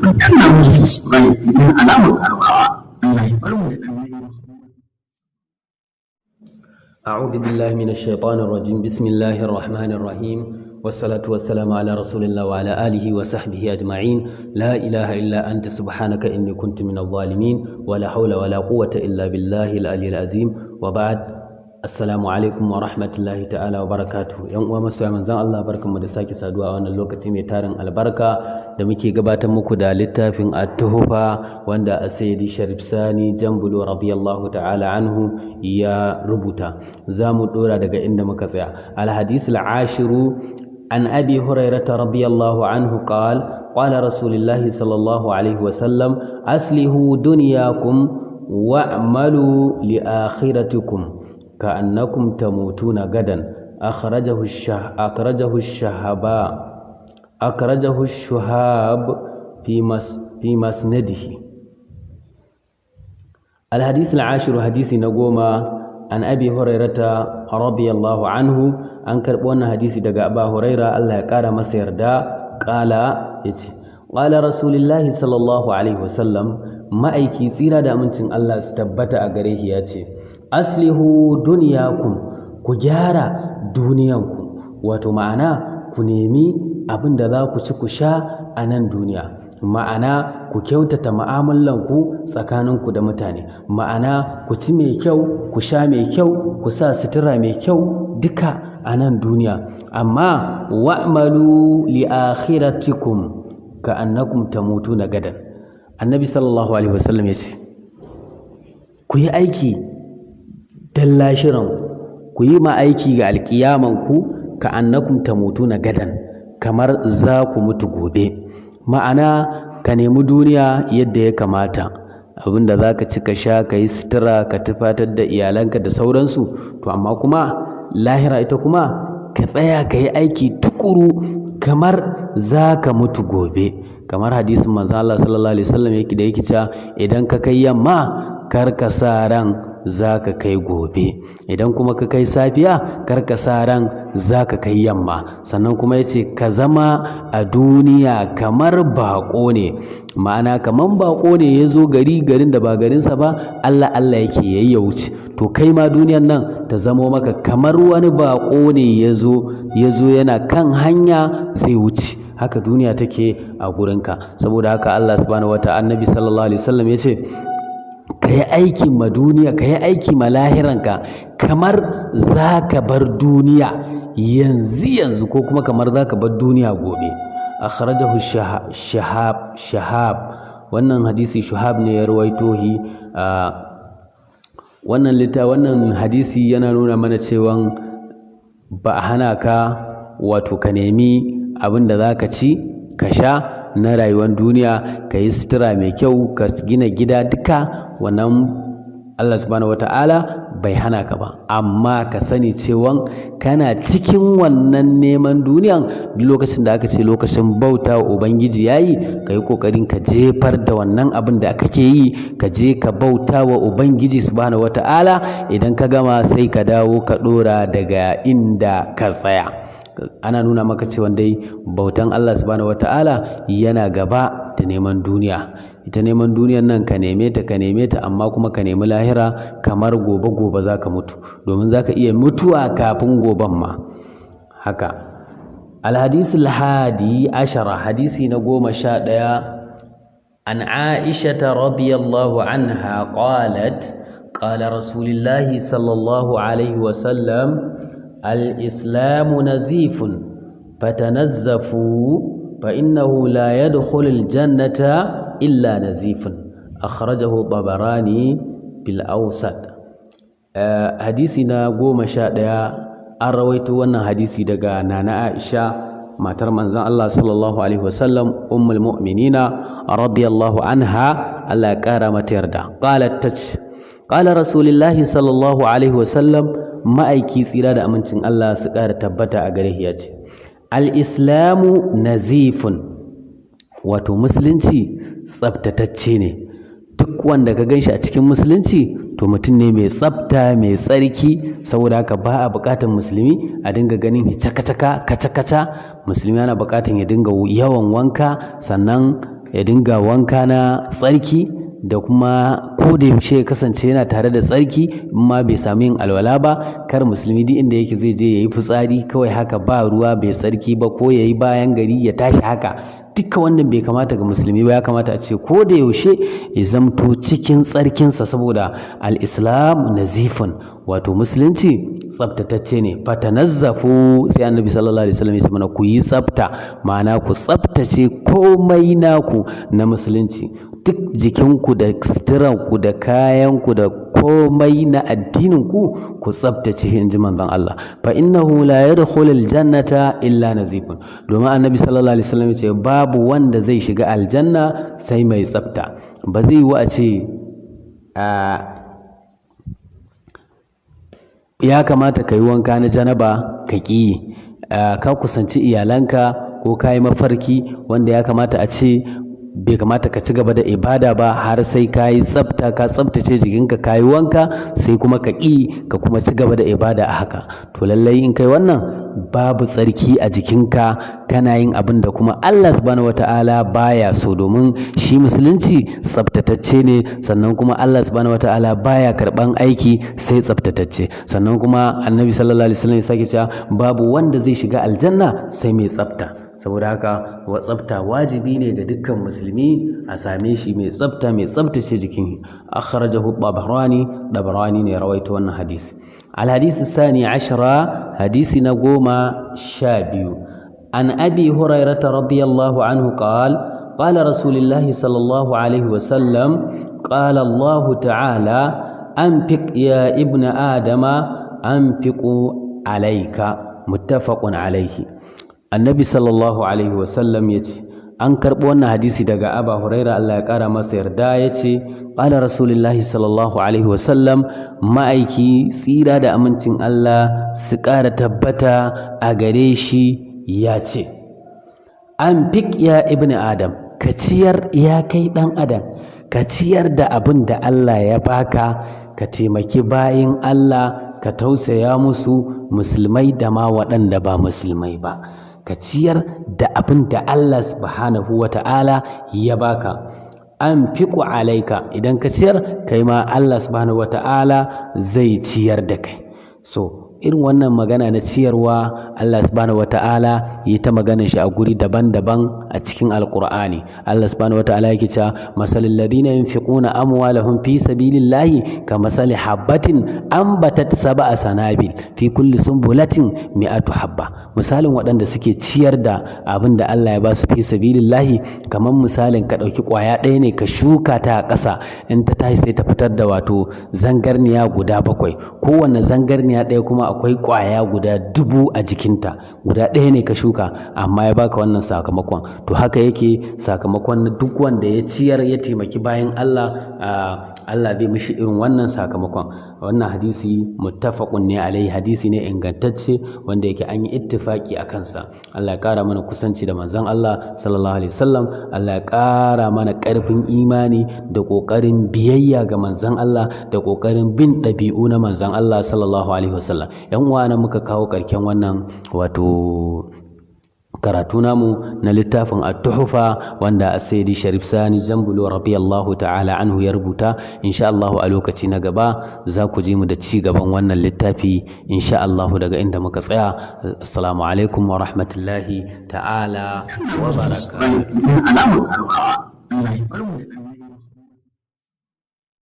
danna mu subscribe don alamar karbawa. Allah ya bar mu da annabi. أعوذ بالله من الشيطان الرجيم بسم الله الرحمن الرحيم والصلاة والسلام على رسول الله وعلى آله وصحبه أجمعين لا إله إلا أنت سبحانك إني كنت من الظالمين ولا حول ولا قوة إلا بالله العلي العظيم وبعد Assalamu alaikum wa rahmatullahi ta'ala wa barakatuhu. Yan uwa masoya manzon Allah, barkanmu da sake saduwa a wannan lokaci mai tarin albarka da muke gabatar muku da littafin At-Tuhfa wanda Sayyidi Sharif Sani Jambulo radiyallahu ta'ala anhu ya rubuta. Zamu dora daga inda muka tsaya. Al-hadith al-ashiru an Abi Hurairah radiyallahu anhu qala qala Rasulullahi sallallahu alaihi wa sallam aslihu dunyakum wa'malu li akhiratikum كأنكم تموتون غدا أخرجه الشهاب في مسنده. الحديث العاشر حديث نقوم عن أبي هريرة رضي الله عنه أنكر بأن حديث دقاء أبا هريرة الله يقال مسير دا قال رسول الله صلى الله عليه وسلم ما أيكي سيرا دا منتن الله استبت أغريه ياتي aslihu duniyakum, ku gyara duniyanku, wato ma'ana ku nemi abin da za ku ci ku sha a nan duniya, ma'ana ku kyautata mu'amalanku tsakaninku da mutane, ma'ana ku ci mai kyau, ku sha mai kyau, ku sa sutura mai kyau duka a nan duniya, amma wa'malu li akhiratikum ka annakum tamutuna gadan. Annabi sallallahu alaihi wasallam ya ce ku yi aiki dan lashiran ku yi ma aiki ga alkiyamanku ka annakum tamutuna gadan, kamar za ku mutu gobe, ma'ana ka nemi duniya yadda ya kamata, abinda za ka ci ka sha ka yi sutura ka tufatar da iyalanka da sauransu, to amma kuma lahira ita kuma ka tsaya ka yi aiki tukuru kamar za ka mutu gobe, kamar hadisin manzo Allah sallallahu alaihi wasallam yake da yake cewa idan ka kai yamma kar ka sa ran za ka kai gobe, idan kuma ka kai safiya kar ka sa ran za ka kai yamma. Sannan kuma ya ce ka zama a duniya kamar baƙo ne, ma'ana kamar baƙo ne ya zo garin da ba garinsa ba, Allah Allah yake ya wuce, to kai ma duniyan nan ta zamo maka kamar wani baƙo ne ya zo yana kan hanya zai wuce, haka duniya take a gurinka. Saboda haka Allah subhanahu wataala, annabi sallallahu alaihi wasallam ya ce ka yi aiki ma duniya, ka yi aiki ma lahiranka kamar za ka bar duniya yanzu ko kuma kamar za ka bar duniya gobe. Akhrajahu shahab, wannan hadisi shahab ne ya rawaito shi. Wannan hadisi yana nuna mana cewa ba a hana ka wato ka nemi abin da za ka ci ka sha na rayuwar duniya, ka yi sutura mai kyau, ka gina gida, duka wannan Allah subhanahu wata'ala bai hana ka ba, amma ka sani cewa kana cikin wannan neman duniyan duk lokacin da aka ce lokacin bauta wa Ubangiji yayi, ka yi ƙoƙarin ka jefar da wannan abin da kake yi, ka je ka bauta wa Ubangiji subhanahu wata'ala. Idan ka gama sai ka dawo ka ɗora daga inda ka tsaya. Ana nuna maka cewa dai bautan Allah subhanahu wata'ala yana gaba da neman duniya. Ita neman duniyan nan ka neme ta amma kuma ka nemi lahira kamar gobe za ka mutu, domin za ka iya mutuwa kafin goben ma haka. Alhadis alhadi ashara, hadisi na 11 an Aisha radiyallahu anha qalat qala rasulillahi sallallahu alaihi wasallam al-islamu nazifun fatanazzafu fa innahu la yadkhulul jannata illa nazifun. Akhrajahu Tabarani bil Awsat. Hadisi na 11 an rawaito wannan hadisi daga Nana Aisha matar manzon Allah sallallahu alaihi wasallam, ummul mu'minina radiyallahu anha, Allah ya kara mata yarda. Qalat tace qala rasulullahi sallallahu alaihi wasallam, ma'aiki tsira da amincin Allah su kara tabbata a gare shi yace al-islamu nazifun, wato musulunci tsaftatacce ne. Duk wanda ka ganshi a cikin musulunci to mutum ne mai tsafta, mai tsarki. Saboda haka ba a buƙatar musulmi a dinga ganin kaca-kaca. Musulmi ana buƙatar ya dinga yawan wanka, sannan ya dinga wanka na tsarki da kuma ko da yaushe ya kasance yana tare da tsarki in ma bai sami yin alwala ba. Kar musulmi duk inda yake zai je yayi fitsari kawai haka ba ruwa bai tsarki ba, ko yayi bayan gari ya tashi haka, duka wannan bai kamata ga musulmi ba. Ya kamata a ce ko da yaushe ya zamto cikin tsarkinsa, saboda al-islam nazifun, wato musulunci tsaftatacce ne. Fatanazzafu, sai annabi sallallahu alaihi wasallam ya ce mana ku yi tsafta, ma'ana ku tsaftace komai naku na musulunci, duk jikinku da suturanku da kayanku da komai na addininku ku tsaftace, in ji manzon Allah. Fa innahu la yadkhulul jannata illa nazifun, domin annabi sallallahu alaihi wasallam ya ce babu wanda zai shiga aljanna sai mai tsafta. Ba zai yi a ce ya kamata ka yi wanka na janaba ka ƙi, ka kusanci iyalanka ko ka yi mafarki wanda ya kamata a ce bai kamata ka ci gaba da ibada ba har sai ka yi tsafta, ka tsaftace jikinka, ka yi wanka, sai kuma ka ƙi ka kuma ci gaba da ibada a haka. To lallai in kai wannan babu tsarki a jikinka, kana yin abin da kuma Allah subhanahu wata'ala baya so, domin shi musulunci tsaftatacce ne, sannan kuma Allah subhanahu wata'ala baya karban aiki sai tsaftatacce. Sannan kuma annabi sallallahu alaihi wasallam ya sake cewa babu wanda zai shiga aljanna sai mai tsafta. Saboda haka tsafta wajibi ne ga dukkan musulmi a same shi mai tsafta, mai tsaftace jikin. Akhrajahu Dabrani ne rawaito wannan hadisi. Al-hadisi sani ashara, hadisi na 12. An Abi Hurairah radiyallahu anhu qala qala Rasulullah sallallahu alaihi wasallam qala Allah ta'ala anfiq ya ibn adama anfiqu alayka, muttafaqun alayhi. Annabi sallallahu alaihi wasallam ya ce, an karɓi wannan hadisi daga Aba Huraira, Allah ya ƙara masa yarda, ya ce ƙala rasulullahi sallallahu alaihi wasallam, ma'aiki tsira da amincin Allah su ƙara tabbata a gare shi ya ce, an fiƙ ya ibn adam, ka ciyar ya kai ɗan adam, ka ciyar da abin da Allah ya baka, ka taimaki bayin Allah, ka tausaya musu, musulmai da ma waɗanda ba musulmai ba. Ka ciyar da abin da Allah subhanahu wa ta'ala ya baka. An fiƙo alaika, idan ka ciyar kai ma Allah subhanahu wa ta'ala zai ciyar da kai. So irin wannan magana na ciyarwa Allah subhanahu wa ta'ala yi ta maganar shi a guri daban-daban a cikin alƙur'ani. Allah subhanahu wa ta'ala yake cewa masalul ladina yunfiquna amwalahum fi sabilillahi kamasali habbatin ambatat sab'a sanabil fi kulli sunbulatin mi'atu habba. Misalin waɗanda suke ciyar da abin da Allah ya ba su fi sabilillahi, kamar misalin ka ɗauki ƙwaya ɗaya ne ka shuka ta a ƙasa, in ta tashi sai ta fitar da wato zangarniya guda 7, kowanne zangarniya ɗaya kuma akwai ƙwaya guda 1000 a jikinta, guda ɗaya ne ka shuka amma ya baka wannan sakamakon. To haka yake sakamakon na duk wanda ya ciyar ya taimaki bayan Allah, Allah zai mishi irin wannan sakamakon. Wannan hadisi muttafaqun ne alai, hadisi ne ingantacce wanda yake an yi ittifaki a kansa. Allah ya ƙara mana kusanci da manzon Allah sallallahu alaihi wasallam, Allah ya ƙara mana ƙarfin imani da ƙoƙarin biyayya ga manzon Allah da ƙoƙarin bin ɗabi'u na manzon Allah sallallahu alaihi wasallam. Yan uwana, muka kawo ƙarshen wannan wato karatu namu na littafin at-tuhfa wanda Sayyidi Sharif Sani Jambulo radiyallahu ta'ala anhu ya rubuta. Insha Allah a lokaci na gaba za ku ji mu da ci gaban wannan littafi insha Allah daga inda muka tsaya. Assalamu alaikum wa rahmatullahi ta'ala wa barakatuh.